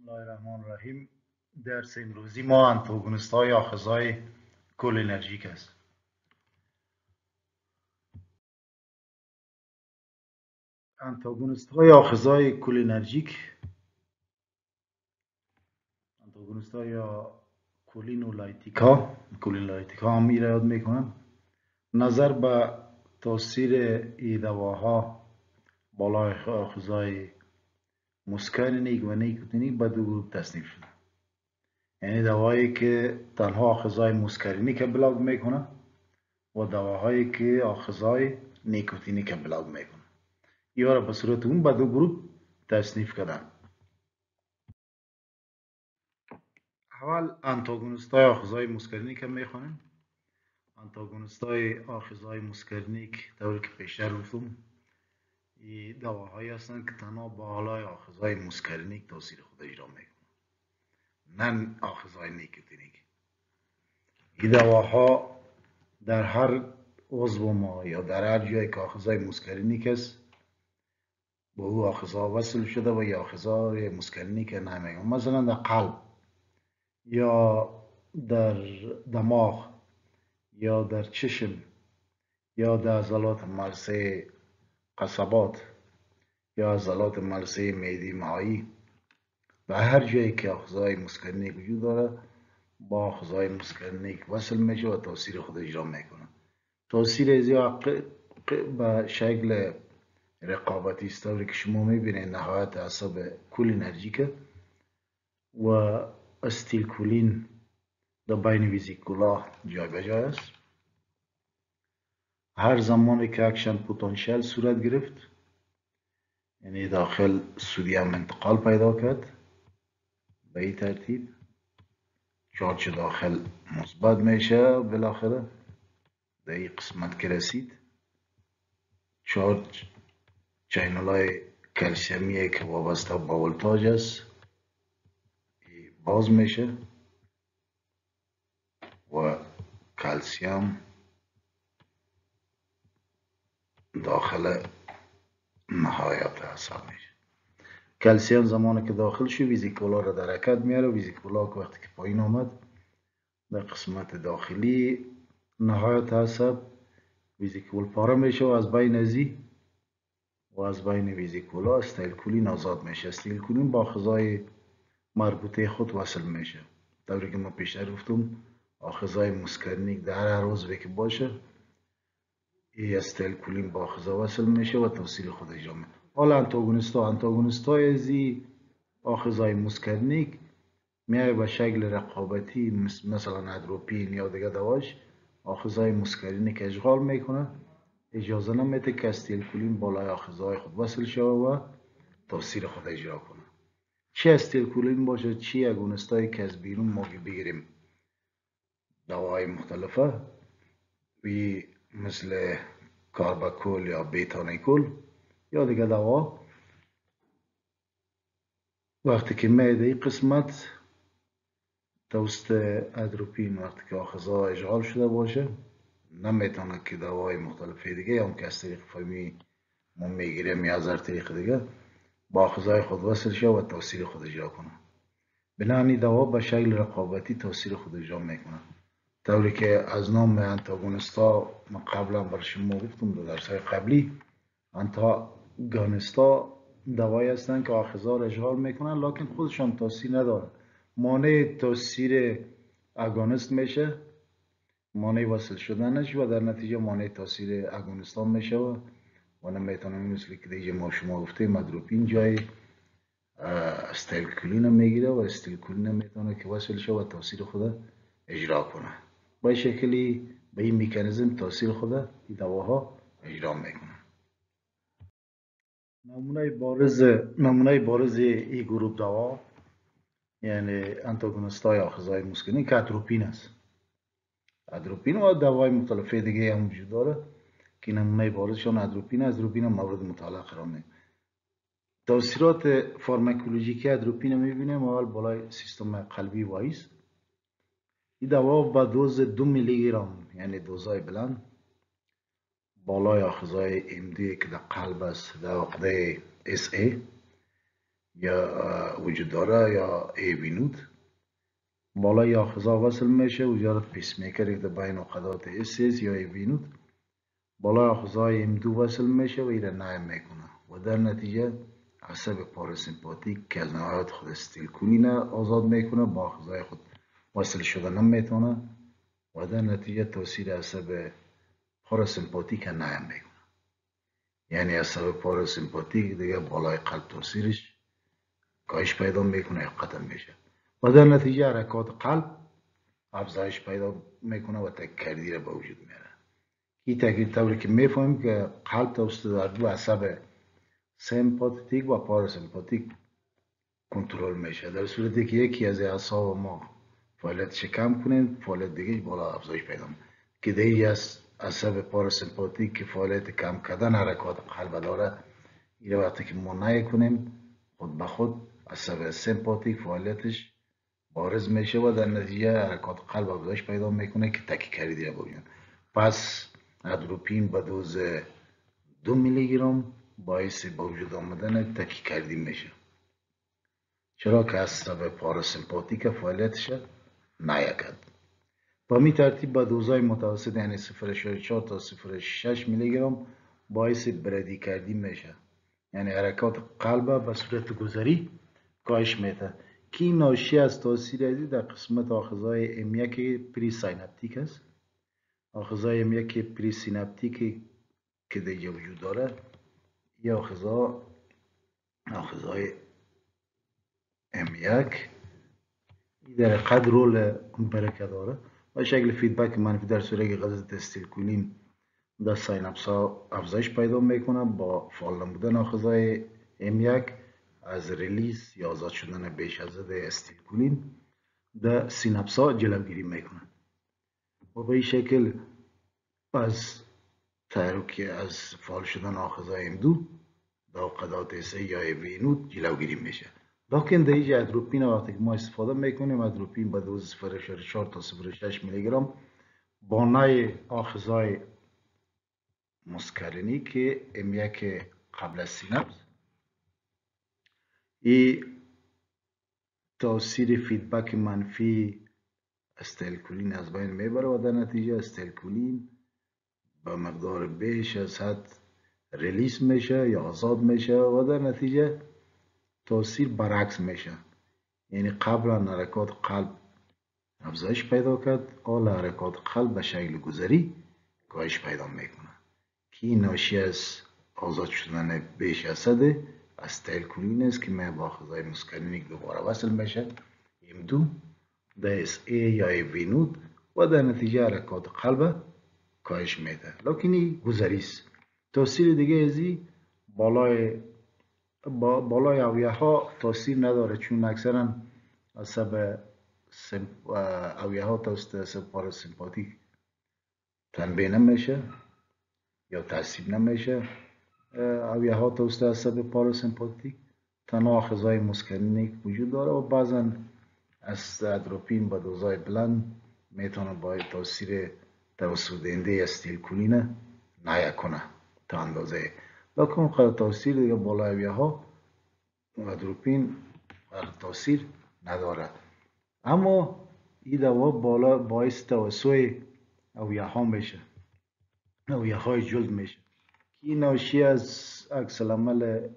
الله الرحمن الرحیم. درس امروزی ما آنتاگونیست های آخذهای کولینرژیک است. آنتاگونیست های آخذهای کولینرژیک، آنتاگونیست های یا کولینولایتیکا هم ایراد میکنن. نظر به تاثیر این دواها بالای آخذهای مسکرینیک و نیکوتینیک به دو گروه تصنیف شده. یعنی دوایی که تنها آخذهای مسکرینیک بلاک میکنه و دواهایی که آخذهای نیکوتینیک بلاک میکنه. یا را به صورت اون به دو گروه تصنیف کردن. اول آنتاگونیست های آخذهای مسکرینیک میخوانیم. آنتاگونیست های آخذهای مسکرینیک طوری که پیشتر گفتم این دواهایی هستند که تنها بالای آخذهای مسکرینیک تاثیر خود اجرا میکنه، نه آخذهای نیکوتینیک. این دواها در هر عضو ما یا در هر جایی که آخذهای مسکرینیک است به او آخذها وصل شده و یا آخذهای مسکرینیک نمیگم. مثلا در قلب یا در دماغ یا در چشم یا در عضلات ملسه قصبات یا عضلات ملسه معده مائعی و هر جایی که آخذهای مسکرینیک وجود داره با آخذهای مسکرینیک وصل میشه و تاثیر خود اجرا میکنه. تاثیر ازیا به شکل رقابتی است، طوری که شما میبینید نهایت اعصاب کولینرژیک و استیلکولین در بین ویزیکولا جای به جای است. هر زمانی که اکشن پتانسیل صورت گرفت، یعنی داخل سودیم انتقال پیدا کرد، به این ترتیب چارج داخل مثبت میشه. بالاخره در این قسمت که رسید چارج چینل های کلسیمی که وابسته به ولتاژ است باز میشه و کلسیم داخل نهایت عصب میشه. کلسیم زمانی که داخل شد ویزیکولا را در حرکت میاره. ویزیکولا که وقتی که پایین آمد در قسمت داخلی نهایت عصب ویزیکول پاره میشه و از بین ازی و از بین ویزیکولا استیلکولین آزاد میشه. استیلکولین با آخذهای مربوطه خود وصل میشه. طوری که ما پیشتر گفتم آخذهای مسکرینیک در هر عضوی که باشه این استیلکولین با آخذ وصل میشه و تاثیر خود اجرا میکنه. حالا آنتاگونیست های ازی آخذهای مسکرینیک میای به شکل رقابتی، مثلا ادروپین یا دیگه دواش آخذهای مسکرینیک اشغال میکنه، اجازه نمیده که استیلکولین بالای آخذهای خود وصل شده و تاثیر خود اجرا کنه. چه استیلکولین باشه چی اگونیست هایی که از بیرون ما بگیریم دواهای مختلفه وی مثل کارباکول یا بیتانیکول یا دیگه دوا، وقتی که معده این قسمت توسط ادروپین وقتی که آخذها اشغال شده باشه نمیتونه که دواهای مختلف دیگه هم که از طریق فهمی ما میگیریم یا از هر طریق دیگه با آخذهای خود وصل شه و تاثیر خود اجرا کنه. بنابراین دوا به شکل رقابتی تاثیر خود اجرا میکنه. طوری که از نام آنتاگونیست ها من قبلا برای شما گفتم در درس‌های قبلی، آنتاگونیست ها دوایی هستند که آخذها را اشغال میکنن لکن خودشان تاثیر نداره. مانع تاثیر اگونیست میشه، مانع وصل شدنش و در نتیجه مانع تاثیر اگونیست ها میشه و نمیتونه مثل که دیگه ما شما گفتیم ادروپین جای استیلکولین میگیره و استیلکولین میتونه که وصل شه و تاثیر خود اجرا کنه. با شکلی به این میکانیزم تاثیر خود این دواها اجرا میکنه. نمونه بارز این گروه دوا یعنی آنتاگونیست های آخذهای مسکرینیک اتروپین است. اتروپین و دوای مختلف دیگه هم وجود داره که نمونه بارزشان اتروپین است. اتروپین هم مورد مطالعه قرار میگیره. تاثیرات فارماکولوژیکی اتروپین رو میبینیم. اول بالای سیستم قلبی وایس این دوا با دوز 2 میلی گرم یعنی دوزای بلند بالای آخذهای MD که در قلب است در عقده SA یا وجود داره یا ایوینود. بالای آخذا وصل میشه و جارت پیس میکر یک بین عقدات اسیس یا ایوینود بالای آخذای M2 وصل میشه و ایره نایم میکنه و در نتیجه عصب پاراسیمپاتیک که از نهایت خود استیلکولین آزاد میکنه با آخذای خود وصل شده نمیتونه و در نتیجه تاثیر عصب پاراسیمپاتیک نایم میکنه. یعنی عصب پاراسیمپاتیک دیگه بالای قلب تاثیرش کاهش پیدا میکنه یا قطع میشه و در نتیجه حرکات قلب افزایش پیدا میکنه و تکیکردی را به وجود میاره. این تغییر طوری که میفهمیم که قلب توسط در دو عصب سمپاتیک و پاراسمپاتیک کنترل میشه. در صورتی که یکی از اعصاب ما فعالیتش کم کنیم فعالیت دیگه بالا افزایش پیدا میکنه که دیگه از عصب پاراسمپاتیک که فعالیت کم کردن حرکات قلب داره این وقتی که ما نکنیم خود به خود عصب سمپاتیک فعالیتش بارز میشه و در نتیجه حرکات قلب افزایش پیدا میکنه که تکیکردی را ببینیم. پس اتروپین به دوز 2 میلی گرم باعث به وجود آمدن تکیکردی میشه چرا که عصب پاراسمپاتیک فعالیتش نیکد. با می ترتیب به دوزهای متوسط یعنی 0.4 تا 0.6 میلی گرم باعث برادیکاردی میشه یعنی حرکات قلب به صورت گذری کاهش میده که این ناشی از تاثیر ازی در قسمت آخذهای M1 پری سینپتیک است. آخذهای M1 پری سینپتیک که دیگه وجود داره یا آخذهای M1 در قدر رول برکه داره و شکل فیدبک منفی در صورتی که غدد استیلکولین در سینپس ها افزایش پیدا میکنه با فعال نمودن آخذهای M1 از ریلیز یا آزاد شدن بیش از حد استیلکولین در سینپس ها جلوگیری میکنه و به این شکل از تحرک از فعال شدن آخذهای M2 در عقدات SI یا ایوینود جلوگیری میشه. لکن در اینجا اتروپین وقتی که ما استفاده میکنیم اتروپین به دوز 0.4 تا 0.6 میلی گرم با نوع آخذهای مسکرینی که M1 قبل از سینپس این تاثیر فیدبک منفی استیلکولین از بین میبره و در نتیجه استیلکولین به مقدار بیش از حد ریلیز میشه یا آزاد میشه و در نتیجه تاثیر برعکس میشه یعنی قبلا حرکات قلب افزایش پیدا کرد حالا حرکات قلب به شکل گذری کاهش پیدا میکنه که این ناشی از آزاد شدن بیش از حد استیلکولین است که با آخذهای مسکرینیک دوباره وصل میشه M2 در SA یا ایوینود و در نتیجه حرکات قلب کاهش میده لکن این گذری است. تاثیر دیگه ازی بالای اویه ها تاثیر نداره چون اکثرا عصب اویه ها توسط عصب پاراسیمپاتیک تنبیه نمیشه یا تعصیب نمیشه. اویه ها توسط عصب پاراسیمپاتیک تنها آخذهای مسکرینیک وجود داره و بعضا از اتروپین با دوزهای بلند میتونه با تاثیر توسط دهنده استیلکولین نایه کنه تا اندازه لکن قدر تاثیر دیگه بالای اویه ها اتروپین قدر تاثیر نداره اما این دوا بالا باعث توسع اویه ها میشه اویه های جلد میشه که این ناشی از عکس العمل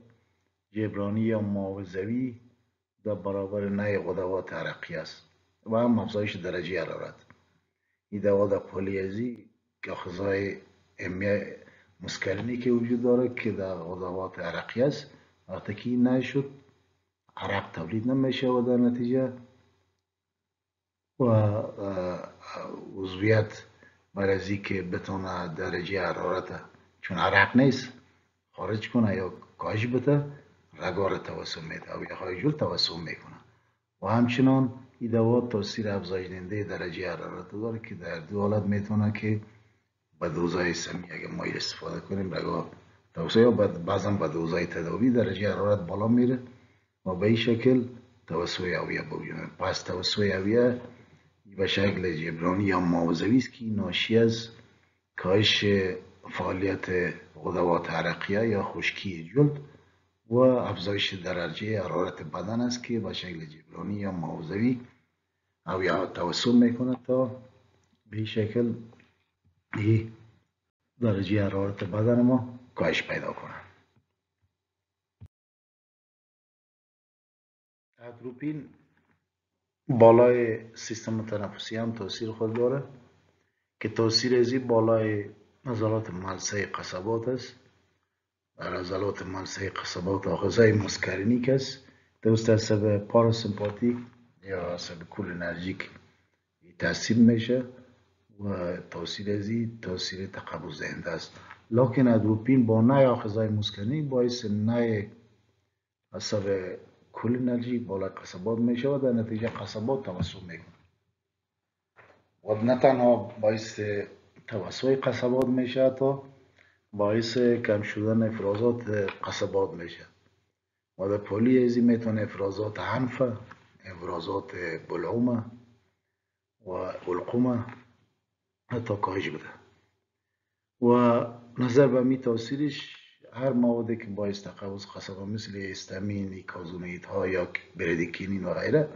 جبرانی یا معاوضوی در برابر نوع غدوات عرقی است و هم افزایش درجه حرارت. این دوا در پالیزی که آخذهای مسکرینی که وجود داره که در غدوات عرقی است وقتی که این نشد عرق تولید نمیشه و در نتیجه و عضویت برای که بتونه درجه حرارت چون عرق نیست خارج کنه یا کاهش بده رگا را توسع میده و یخهای جلد توسع میکنه و همچنان این دوا تاثیر افزایش دهنده درجه حرارت داره که در دو حالت میتونه که به دوزهای سمی اگه ما استفاده کنیم رگا توسعه یا بعضا به دوزهای تداوی درجه حرارت بالا میره و به این شکل توسع اویه بوجود. پس توسع اویه به شکل جبرانی یا معاوضوی است که ناشی از کاهش فعالیت غدوات عرقیه یا خشکی جلد و افزایش درجه حرارت بدن است که به شکل جبرانی یا موضوی او یا توسل میکنه تا به این شکل این درجه حرارت بدن ما کاهش پیدا کنه. اتروپین بالای سیستم تنفسی هم تاثیر خود داره که تاثیر ازی بالای عضلات ملسه قصبات است. در عضلات ملسه قصبات آغازهای مسکرینیک است توسط عصب پاراسمپاتیک یا عصب کولینرژیک تاثیر میشه و تاثیر ازی تاثیر تقبض دهنده است. لکن اتروپین با نه آغازهای مسکرینیک باعث نه عصب کولینرژیک بالای قصبات میشه و در نتیجه قصبات توسع میکنه و نه تنها باعث توسع قصبات میشه تا باعث کم شدن افرازات قصبات میشه و در پولی ازی میتونه افرازات عنف، افرازات بلعومه و علقومه حتی کاهش بده و نظر به می تاثیرش هر موادی که باعث تقوض قصبه مثل هیستامین، کازونوئید ها یا بریدیکینین و غیره،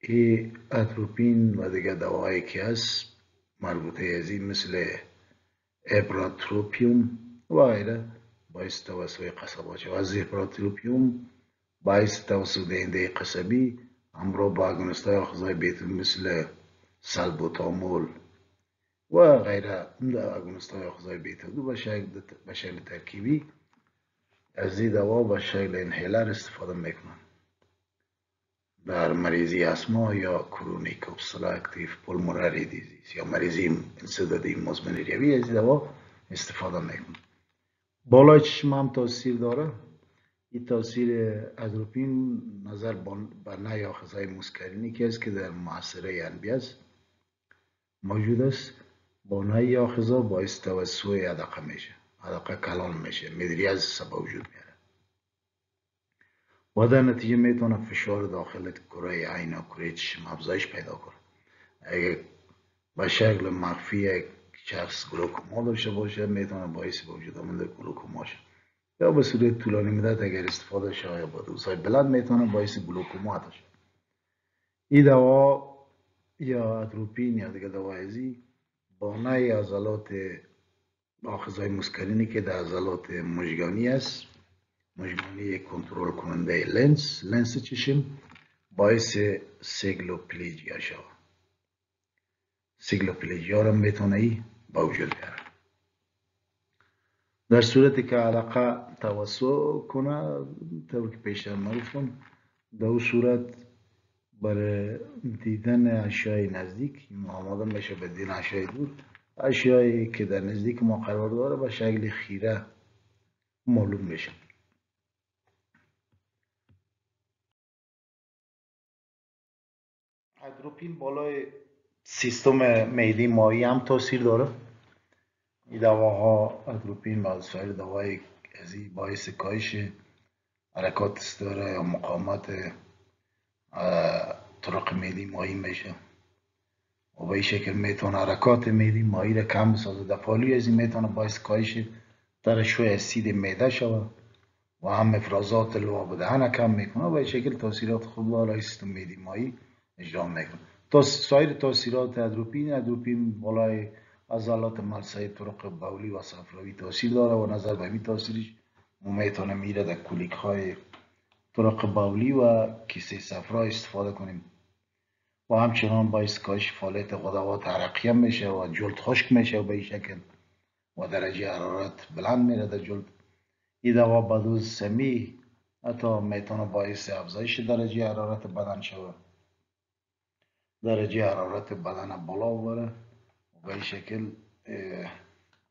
این اتروپین و دیگه دواهایی که هست مربوطه از این مثل ابراتروپیوم و غیره باعث توسع قصبات شد. از ابراتروپیوم باعث توسع دهنده قصبی همراه با اگونستای آخذهای بیتون مثل سلبوتامول و غیره اگونستای آخذهای بیتون به شکل ترکیبی از این دوا به شکل انهیلر استفاده میکنن در مریضی اسما یا کرونیک obstructive pulmonary disease یا مریضی انسدادی مزمن ریوی از این دوا استفاده میکنن. بالای چشم هم تاثیر داره. این تاثیر اتروپین نظر بر نوع آخذهای مسکرینیک است که در معاصره انبیاز موجود است. با نوع آخذها باعث توسع ادقه میشه، ادقه کلان میشه، مدریاز سبب وجود میاره و در نتیجه میتونه فشار داخل کره عین و کره چشم افزایش پیدا کنه. اگه به شکل مخفی یک شخص گلوکوما داشته باشه میتونه باعث به وجود آمدن گلوکوما شه یا به صورت طولانی مدت اگر استفاده شه یا با دوزهای بلند میتونه باعث گلوکوما شه. این دوا یا اتروپین یا دیگه دوایزی با نوع عضلات آخذهای مسکرینی که در عضلات مژگانی است، مژگانی کنترل کننده لنس چشم، باعث سیگلوپلیجیا شود. سیگلوپلیجیا را میتونه ای با وجود بیاره. در صورتی که علاقه توسع کنه طور که پیشتر معروفم در اون صورت برای دیدن اشیای نزدیک آماده میشه به دیدن اشیای دور. اشیایی که در نزدیک ما قرار داره به شکل خیره معلوم میشه. اتروپین بالای سیستم معده مایی هم تاثیر داره. این دواها اتروپین و سایر دوای ازی باعث کاهش حرکات استاره یا مقاومت طرق معده مایی میشه و به این شکل میتونه حرکات معده مایی را کم بسازه. در پالی ازی میتونه باعث کاهش ترشح اسید معده شود و هم افرازات لعاب دهن کم میکنه و به این شکل تاثیرات خوب بالای سیستم معده مایی اجرا میکنه. سایر تاثیرات اتروپین بالای عضلات ملسه طرق بولی و صفراوی تاثیر داره و نظر به این تاثیرش میتونه میره در کولیک های طرق بولی و کیسه صفرا استفاده کنیم و همچنان باعث کاهش فعالیت غدوات عرقیه میشه و جلد خشک میشه و به این شکل و درجه حرارت بلند میره در جلد. این دوا به دوز سمی حتی میتونه باعث افزایش درجه حرارت بدن شود، درجه حرارت بدن بالا ببره و به این شکل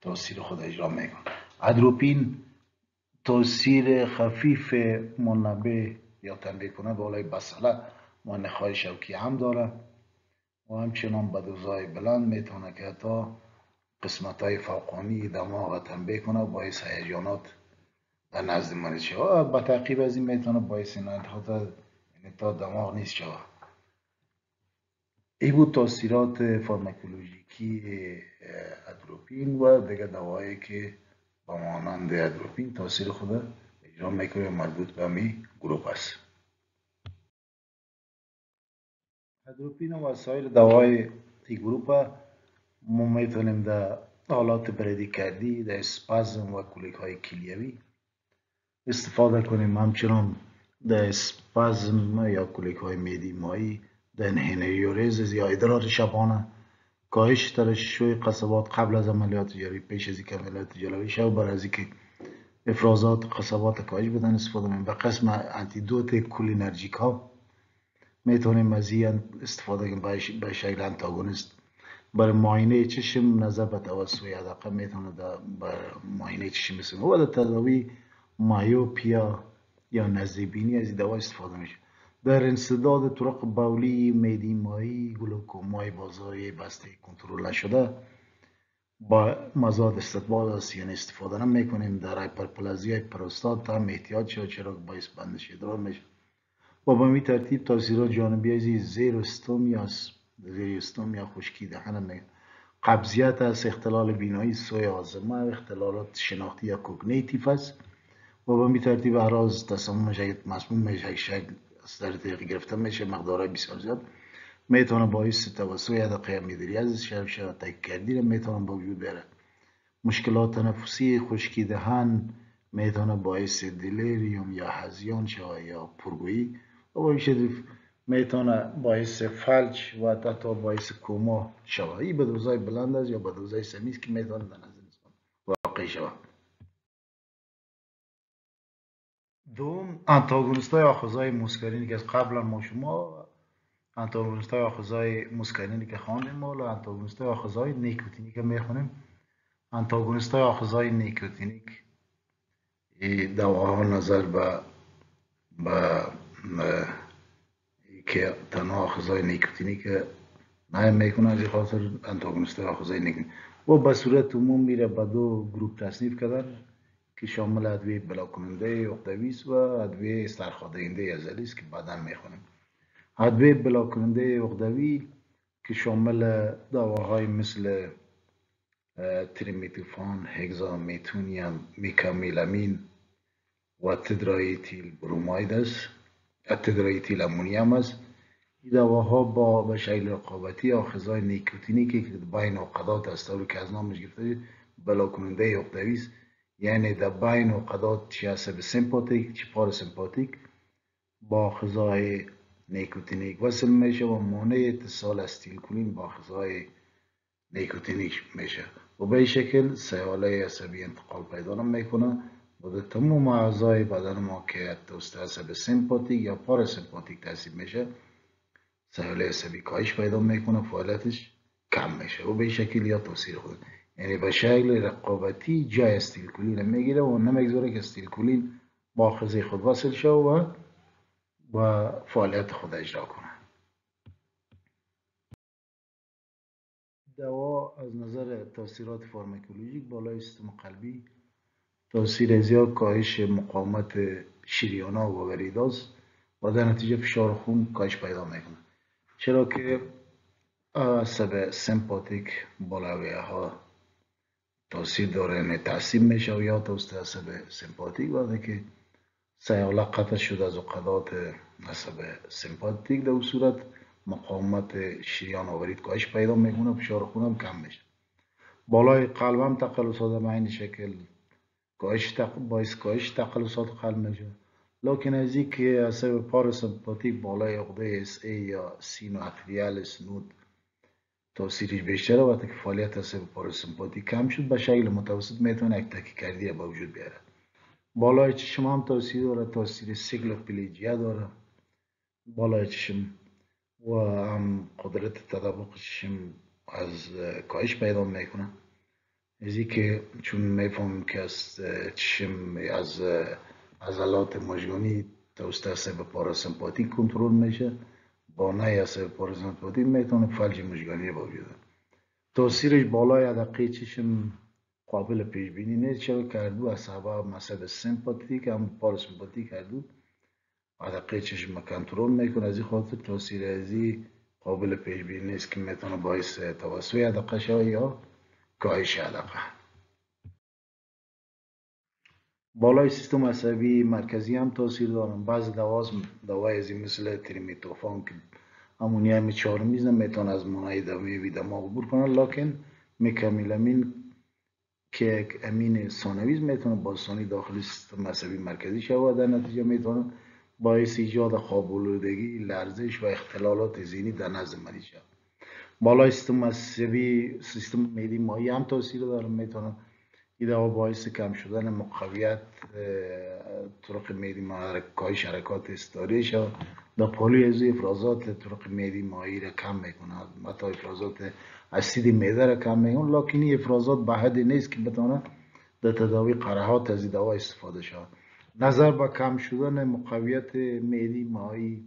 تاثیر خود اجرا میکنه. اتروپین تاثیر خفیف منبه یا تنبیه کنه بالای بسله و نخای شوکی هم داره و همچنان به دوزهای بلند میتونه که حتی قسمت های فوقانی دماغ تنبیه کنه و باعث هیجانات در نزد مریض شود. به تعقیب از این میتونه باعث تا دماغ نیست شود. این بود تاثیرات فارماکولوژیکی اتروپین و دیگه دوایی که با مانند اتروپین تاثیر خود اجرا میکنیم مربوط به همین گروپ است. اتروپین و وسایل دوای این گروپ ما میتونیم در حالات بریدیکردی، در اسپازم و کولیک های کلیوی استفاده کنیم. همچنان در اسپازم یا کولیک های میدی مایی، در انهینریوریزز یا ادرار شبانه، کاهش ترشح قصبات قبل از عملیات جراحی، پیش از اینکه عملیات جراحی شه و بعد از اینکه افرازات قصبات کاهش بدن استفاده کنیم. به قسم انتیدوت کولینرژیک ها میتونیم از این استفاده کنیم به شکل انتاگونیست. برای معاینه چشم نظر به توسط عدقه میتونه بر معاینه چشم مثل و در تداوی مایوپیا یا نزدیبینی از این دوا استفاده میشه. در انسداد طرق بولی، میدی مایی، گلوکومای بازاری بسته کنترل نشده با مزاد استقبال است یعنی استفاده نمیکنیم. در هایپرپلازی پروستات هم احتیاط شد چرا باعث بندش ادرار میشه. و به این ترتیب تاثیرات جانبی از زیر استوم یا خشکی دهن، قبضیت است، اختلال بینایی، سوء هاضمه، اختلالات شناختی یا کوگنیتیو است. و به این ترتیب اعراض تصمیم مسموم میشه، شکل از طریق گرفته میشه، مقدارهای بسیار زیاد میتونه باعث توسط عدقه میدری از شب تکیه میتونه با وجود بیاره. مشکلات تنفسی، خشکی دهن میتونه باعث دلیریوم یا هذیان شود یا پرگویی و با این میتونه باعث فلج و حتی باعث کوما شود. این به دوزای بلند است یا به دوزای سمیست که میتونه در نظر واقع شود. دوم، آنتاگونیست های آخوزهای موسکارینی که از قبلا ما شما آنتاگونیست های آخوزهای موسکارینی که خواندیم و آنتاگونیست های آخوزهای نیکوتینی که میخونیم. آنتاگونیست های آخوزهای نیکوتینیک دواها نظر به که تنها آخوزهای نیکوتینی که نه میکنه از خاطر انتاگونیست آخوزهای نیکوتینی و به صورت عموم میره به دو گروپ تصنیف کردن که شامل ادویه بلاکننده عقده‌ویس و ادویه سرخوده‌دهنده عضلی است که بعدا میخونیم. ادویه بلاکننده عقده‌وی که شامل دواهای مثل تریمیتوفان، هگزامیتونین، میکامیلامین و تدرایتیل بروماید است، تدرایتیل امونیم است. این دواها با به شکل رقابتی آخذهای نیکوتینیکی که بین عقدات است طوری که از نامش گرفته بلاکننده عقده‌وی است، یعنی در بین عقدات چه عصب سمپاتیک چه پاراسمپاتیک با آخذهای نیکوتینیک وصل میشه و مانع اتصال استیلکولین با آخذهای نیکوتینیک میشه و به این شکل سیاله عصبی انتقال پیدا نمیکنه و در تمام اعضای بدن ما که توسط عصب سمپاتیک یا پاراسمپاتیک تاثیر میشه سیاله عصبی کاهش پیدا میکنه، فعالیتش کم میشه و به این شکل یا تاثیر خود یعنی به شکل رقابتی جای استیلکولین میگیره و نمیگذاره که استیلکولین با آخذه خود وصل شه و فعالیت خود اجرا کنه. دوا از نظر تاثیرات فارماکولوژیک بالای سیستم قلبی تاثیر زیاد کاهش مقاومت شریان‌ها و وریداست و در نتیجه فشار خون کاهش پیدا میکنه چرا که عصب سمپاتیک بالایه ها تاثیر داره یعنی تعصیب میشه و یا توسط عصب سمپاتیک وقتی که سیاله قطع شد از عقدات عصب سمپاتیک در صورت مقاومت شریان و ورید کاهش پیدا میکنه، فشار خون هم کم میشه. بالای قلب هم تقلصات به این شکل باعث کاهش تقلصات قلب میشه، لکن از این که عصب پاراسمپاتیک بالای عقده اس ای یا سینو اتریال سنود تاثیرش بیشتره وقتی که فعالیت عصب پاراسمپاتیک کم شد به شکل متوسط میتونه یک تاکیکاردی به وجود بیاره. بالای چشم هم تاثیر داره، تاثیر سیکلوپلیجیا داره بالای چشم و هم قدرت تطابق چشم از کاهش پیدا میکنه از که چون میفهمیم که از چشم از عضلات مژگانی توسط عصب پاراسمپاتیک کنترل میشه با نه عصب پاراسمپاتیک میتونه فلج مژگانی با وجود تاثیرش بالای عدقه چشم قابل پیش بینی نیست چرا که هر دو عصب سمپاتیک هم پاراسمپاتیک هر دو عدقه چشم کنترل میکنه از این خاطر تاثیر ازی قابل پیش بینی نیست که میتونه باعث توسط عدقه شود یا کاهش عدقه. بالای سیستم عصبی مرکزی هم تاثیر دارن. بعضی دوای از این مثل تریمیتوفان که امونیم چهارمیز میتونه از منای دوی دماغ عبور کنه، لکن میکامیلامین که یک امین ثانویز میتونه با آسانی داخل سیستم عصبی مرکزی شود، در نتیجه میتونه باعث ایجاد خواب‌آلودگی، لرزش و اختلالات ذهنی در نزد مریض شود. بالای سیستم عصبی سیستم معده مایع هم تاثیر داره، میتونه این دوا باعث کم شدن مقویت طرق معده مایع، کاهش حرکات استاری شود. در پالی از افرازات طرق معده مایع را کم میکنه، حتی افرازات اسید معده را کم میکنه، لکن این افرازات به حد نیست که بتونه در تداوی قرحات از این دوا استفاده شود. نظر به کم شدن مقویت معده مایع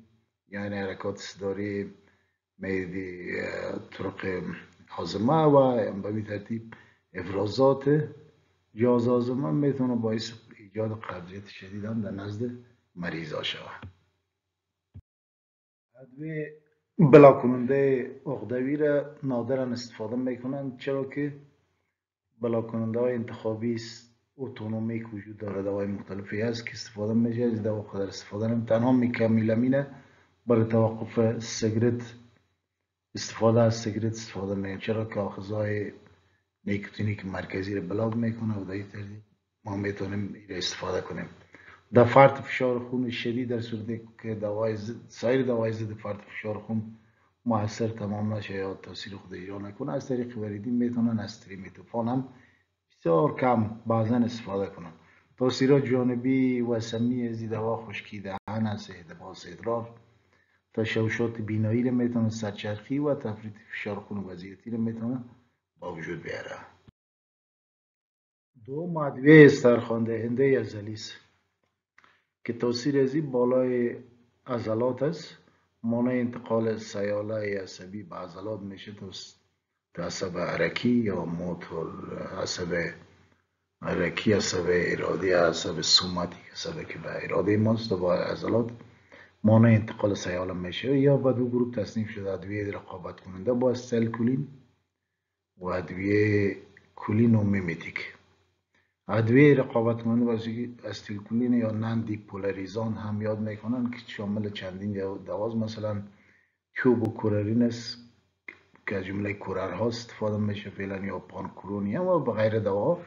یعنی حرکات استاری معده، طرق هاضمه و به ترتیب افرازات جهاز هاضمه میتونه باعث ایجاد قبضیت شدید هم در نزد مریضا شود. ادویه بلا کننده عقدوی را نادرا استفاده میکنند، چرا که بلا کننده های انتخابی اتونومیک وجود داره. دوای مختلفی هست که استفاده میشه، از دوا قدر استفاده نمی. تنها میکامیلامینه برای توقف سیگرت استفاده از سیگرت استفاده میکنه، چرا که آخذهای نیکوتینیک مرکزی رو بلاک میکنه و در این ترتیب ما میتونیم این استفاده کنیم. در فرط فشار خون شدید، در صورتی که سایر دوای ضد فرط فشار خون موثر تمام نشه یا تاثیر خود ایجاد نکنه، از طریق وریدین میتونن از تریمیتوفان هم بسیار کم بعضا استفاده کنن. تاثیرات جانبی و سمی از این دوا خشکی دهن است، احتباس ادرار، تشوشات بینایی رو میتونه، سرچرخی و تفریط فشار خون وضعیتی رو میتونه با وجود بیاره. دوم ادویه استرخوان دهنده عضلی است که تاثیر از این بالای عضلات است، مانع انتقال سیاله عصبی به عضلات میشه تا عصب حرکی یا موتور عصب حرکی، عصب ارادی، عصب سوماتیک، عصب که به اراده ماست و با عضلات مانع انتقال سیاله میشه. یا به دو گروه تصنیف شده، ادویه رقابت کننده با استیلکولین و ادویه کولین و میمیتیک. ادویه رقابت کننده با استیلکولین یا نان دیپولاریزان هم یاد میکنن که شامل چندین دواست، مثلا کوبوکورارین است که از جمله کوررها استفاده میشه فعلا، یا پانکورونیم و بغیر دوا.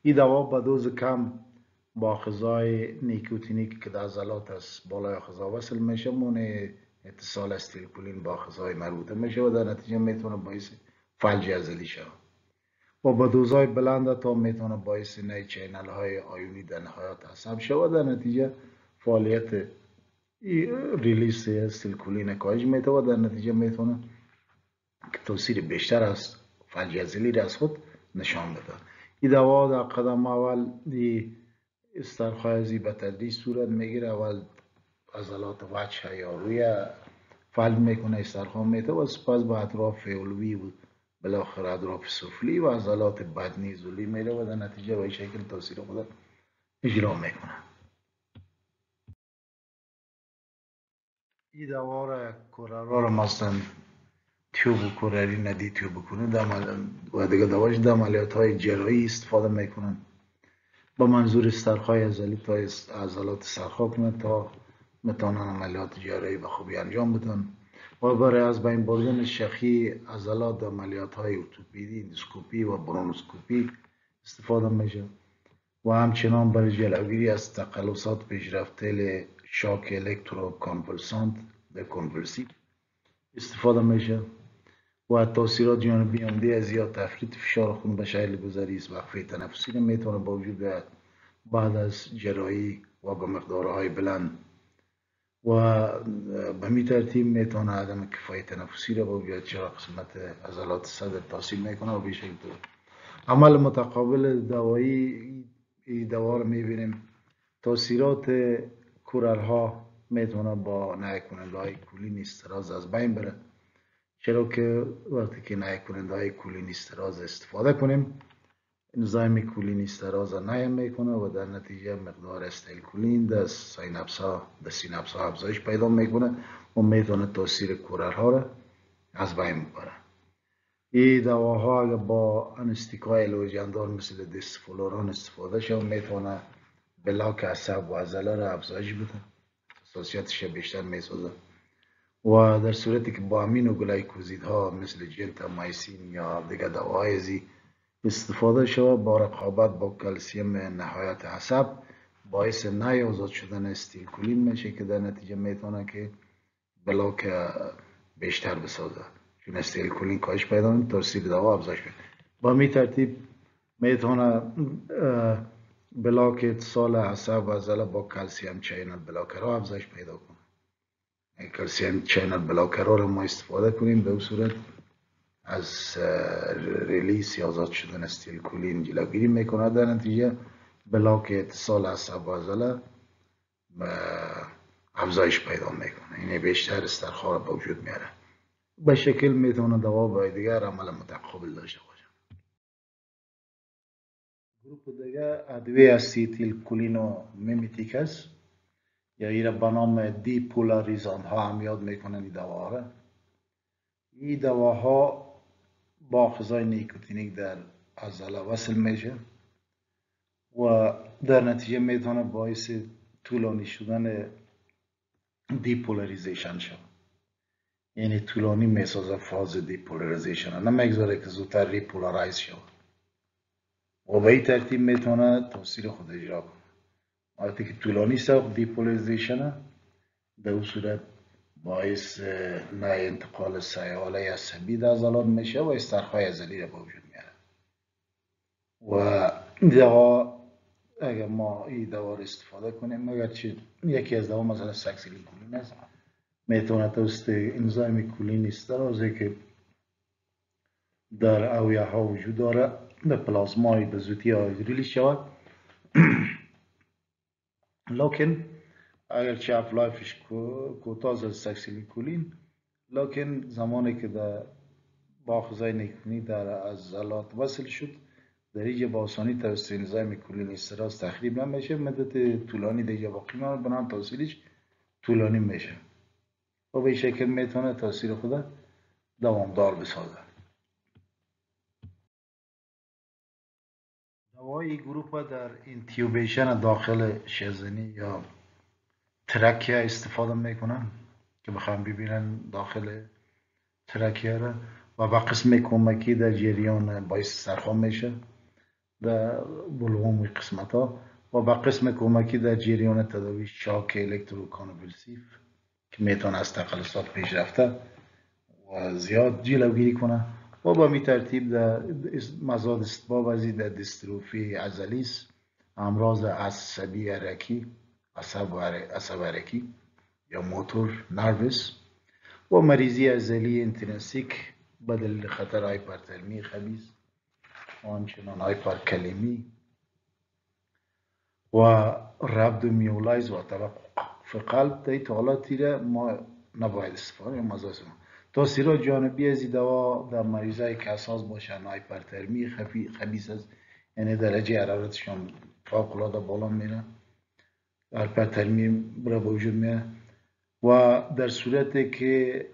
این دوا با دوز کم با آخذهای نیکوتینیک که در عضلات است بالای آخذها وصل میشه، مانع اتصال استیلکولین با آخذهای مربوطه میشه و در نتیجه میتونه باعث فلج عضلی شود. و با دوزهای بلند تا میتونه باعث نی چینل های آیونی در نهایت عصب شود، در نتیجه فعالیت ریلیس استیلکولین کاهش میده و در نتیجه میتونه که تاثیر بیشتر از فلج عضلی را از خود نشان بده. این دوا در قدم اول استرخای به تدریج صورت میگیره، اول عضلات وجه یا روی فلج میکنه، استرخا میده و سپس به اطراف علوی و بالاخره اطراف سفلی و عضلات بدنی زولی میره و در نتیجه به این شکل تاثیر خود اجرا میکنه. این دوا را کورارا را مثلا تیوب کوراری ندی تیوب کنه و دیگه دواش در عملیات های جراحی استفاده میکنن با منظور استرخای عضلی تا عضلات سرخا کنه تا میتونن عملیات جراحی به خوبی انجام بدن و برای از بین بردن شخی عضلات در عملیات های ارتوپدی، اندوسکوپی و برونوسکوپی استفاده میشه و همچنان برای جلوگیری از تقلصات پیشرفته شاک الکتروکانولسانت در کنولسیو استفاده میشه و تاثیرات جانبی عمده از یا تفریط فشار خون به شکل گذری است، وقفه تنفسی را میتونه با وجود بعد از جراحی و به مقدارهای بلند و به می ترتیب میتونه عدم کفایت تنفسی را با وجود چرا قسمت عضلات صدر تاثیر میکنه و به شکل عمل متقابل دوایی. این دوا رو میبینیم تاثیرات کورالها میتونه با نکننده های کولین استراز از بین بره، چرا که وقتی که نهی کننده های کولین استراز استفاده کنیم انزیم کولین استراز را نهی میکنه و در نتیجه مقدار استیلکولین در سینپس ها افزایش پیدا میکنه و میتونه تاثیر کورال ها را از بین ببره. این دواها اگر با انستیکای لوژندار مثل دسفلوران استفاده شد میتونه بلاک عصب و عضله را افزایش بده، حساسیتش بیشتر میسازه. و در صورتی که با امینو گلیکوزیدها مثل جنتامایسین یا دیگر دواهای زی استفاده شود با رقابت با کلسیم نهایت عصب، باعث نیازاد شدن استیلکولین میشه که در نتیجه میتونه که بلاک بیشتر بسازه، چون استیلکولین کاهش پیدا میکنه، تاثیر دوا افزایش پیدا. با می ترتیب میتونه بلاک اتصال عصب و عضله با کلسیم چینل بلاکر ها افزایش پیدا کنه. کلسیم چینل بلاکر ها رو ما استفاده کنیم، به صورت از ریلیس یا آزاد شدن استیلکولین جلوگیری میکنه، در نتیجه بلاک اتصال عصب و عضله افزایش پیدا میکنه، یعنی بیشتر استرخا به وجود میاره. به شکل میتونه دوا با دیگر عمل متقابل داشته باشه. گروپ دیگه ادویه اسیتیل کولین و میمیتیک است، یا ایره به نام دیپولاریزان ها هم یاد میکنن. این دواها این دواها با آخذای نیکوتینیک در عضله وصل میشه و در نتیجه میتونه باعث طولانی شدن دیپولاریزیشن شد، یعنی طولانی میسازه فاز دیپولاریزیشن، نمیگذاره که زودتر ریپولارایز شد و به این ترتیب میتونه تاثیر خود اجرا کنه. وقتی که طولانی شد دیپولاریزیشن، در اون صورت باعث نه انتقال سیاله عصبی در عضلات میشه و استرخای عضلی را به وجود میاره. و دوا اگر ما این دوا رو استفاده کنیم، اگرچه یکی از دوا مثلا ساکسیلیکولین است، میتونه توسط انزیم کولین استرازی که در اویه ها وجود داره به پلازمای به زودی ریلیز شود. لکن اگرچه اف لایفش کوتاه از ساکسیلیکولین، لکن زمانی که در با آخذای نیکوتینی در عضلات وصل شد، در اینجا با آسانی توسط انزیم کولین استراز تخریب نمیشه، مدت طولانی دیگه باقی میمونه، بنابراین تاثیرش طولانی میشه و به شکل میتونه تاثیر خود دوامدار بسازه. دوای گروپ در اینتیوبیشن داخل شزنی یا ترکیه استفاده میکنن که بخوام ببینن داخل ترکیه را، و با قسم کمکی در جریان باعث سرخواه میشه در بلوم قسمت ها، و با قسم کمکی در جریان تداوی شاک الکتروکانوولسیو که میتونه از تقلصات پیش رفته و زیاد جلوگیری کنه، و با می ترتیب در مزاد استباب ازی در دیستروفی عضلیس، امراض عصبی حرکی، عصب حرکی یا موتور نروس، و مریضی عضلی انترنسیک به دلیل خطر هایپرترمی خبیث و همچنان هایپرکلمی و ربدومیولایز و توقف قلب. در این حالاتی را ما نباید استفاده کنیم. تاثیرات جانبی از این دوا در مریضایی که حساس باشن هایپرترمی خبیث است، یعنی درجه حرارتشان فوق العاده بالا میره، هایپرترمی را به وجود میاره، و در صورتی که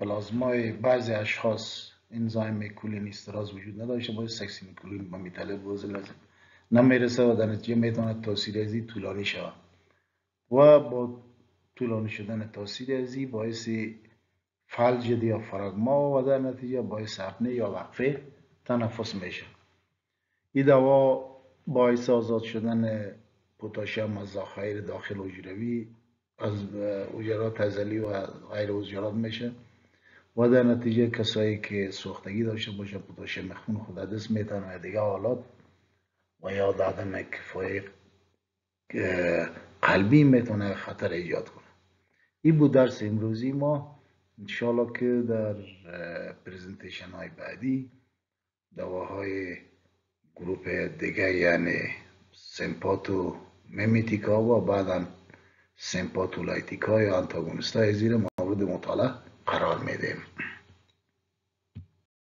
پلازمای بعضی اشخاص انزیم کولین استراز وجود نداشته باشه، ساکسیلیکولین با میتال بازل لازم نمیرسه و در نتیجه میتونه تاثیر ازی طولانی شود و با طولانی شدن تاثیر ازی باعث فلج یا فراگما و در نتیجه باعث اپنه یا وقفه تنفس میشه. این دوا باعث آزاد شدن پتاسیم از ذخایر داخل حجروی از حجرات عضلی و غیر حجرات میشه و در نتیجه کسایی که سوختگی داشته باشه پتاسیم خون خود دست میتونه دیگه حالات و یا عدم کفایی قلبی میتونه خطر ایجاد کنه. این بود درس امروزی ما. انشالله که در پریزنتیشن های بعدی دواهای گروپ دیگه یعنی سمپاتو میمیتیکا و بعدا سمپاتولایتیکا یا انتاگونیست های زیر مورد مطالعه قرار میدیم.